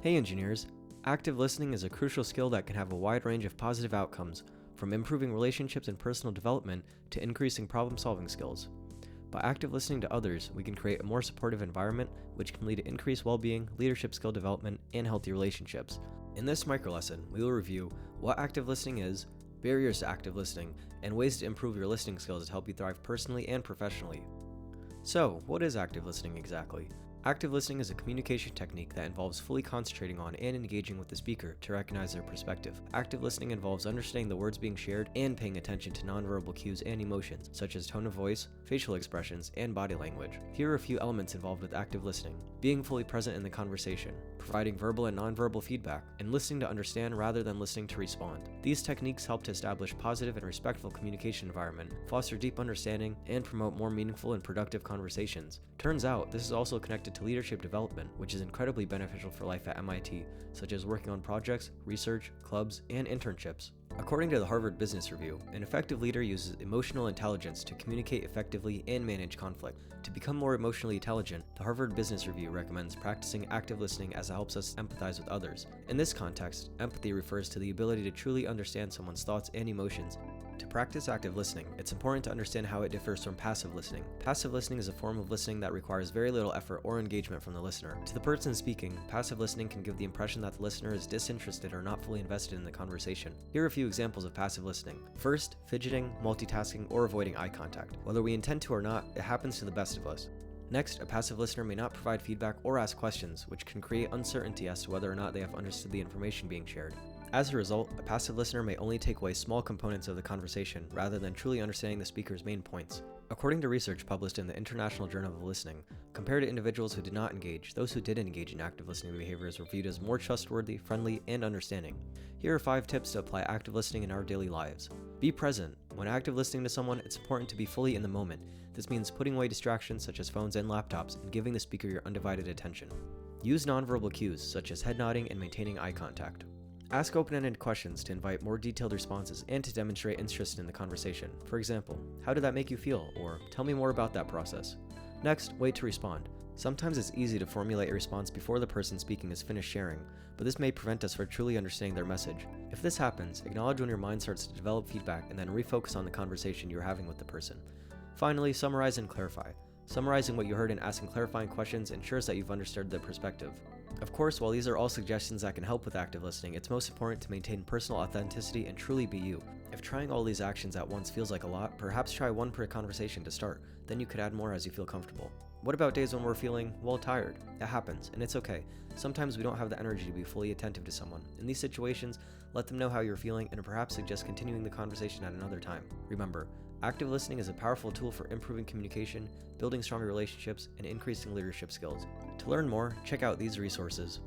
Hey engineers! Active listening is a crucial skill that can have a wide range of positive outcomes, from improving relationships and personal development to increasing problem-solving skills. By active listening to others, we can create a more supportive environment, which can lead to increased well-being, leadership skill development, and healthy relationships. In this microlesson, we will review what active listening is, barriers to active listening, and ways to improve your listening skills to help you thrive personally and professionally. So, what is active listening exactly? Active listening is a communication technique that involves fully concentrating on and engaging with the speaker to recognize their perspective. Active listening involves understanding the words being shared and paying attention to nonverbal cues and emotions, such as tone of voice, facial expressions, and body language. Here are a few elements involved with active listening: being fully present in the conversation, providing verbal and nonverbal feedback, and listening to understand rather than listening to respond. These techniques help to establish positive and respectful communication environment, foster deep understanding, and promote more meaningful and productive conversations. Turns out, this is also connected to leadership development, which is incredibly beneficial for life at MIT, such as working on projects, research, clubs, and internships. According to the Harvard Business Review, an effective leader uses emotional intelligence to communicate effectively and manage conflict. To become more emotionally intelligent, the Harvard Business Review recommends practicing active listening as it helps us empathize with others. In this context, empathy refers to the ability to truly understand someone's thoughts and emotions. To practice active listening, it's important to understand how it differs from passive listening. Passive listening is a form of listening that requires very little effort or engagement from the listener. To the person speaking, passive listening can give the impression that the listener is disinterested or not fully invested in the conversation. Here are a few examples of passive listening. First, fidgeting, multitasking, or avoiding eye contact. Whether we intend to or not, it happens to the best of us. Next, a passive listener may not provide feedback or ask questions, which can create uncertainty as to whether or not they have understood the information being shared. As a result, a passive listener may only take away small components of the conversation rather than truly understanding the speaker's main points. According to research published in the International Journal of Listening, compared to individuals who did not engage, those who did engage in active listening behaviors were viewed as more trustworthy, friendly, and understanding. Here are 5 tips to apply active listening in our daily lives. Be present. When active listening to someone, it's important to be fully in the moment. This means putting away distractions such as phones and laptops and giving the speaker your undivided attention. Use nonverbal cues such as head nodding and maintaining eye contact. Ask open-ended questions to invite more detailed responses and to demonstrate interest in the conversation. For example, how did that make you feel? Or tell me more about that process. Next, wait to respond. Sometimes it's easy to formulate a response before the person speaking is finished sharing, but this may prevent us from truly understanding their message. If this happens, acknowledge when your mind starts to develop feedback and then refocus on the conversation you're having with the person. Finally, summarize and clarify. Summarizing what you heard and asking clarifying questions ensures that you've understood the perspective. Of course, while these are all suggestions that can help with active listening, it's most important to maintain personal authenticity and truly be you. If trying all these actions at once feels like a lot, perhaps try one per conversation to start, then you could add more as you feel comfortable. What about days when we're feeling, well, tired? It happens, and it's okay. Sometimes we don't have the energy to be fully attentive to someone. In these situations, let them know how you're feeling and perhaps suggest continuing the conversation at another time. Remember, active listening is a powerful tool for improving communication, building stronger relationships, and increasing leadership skills. To learn more, check out these resources.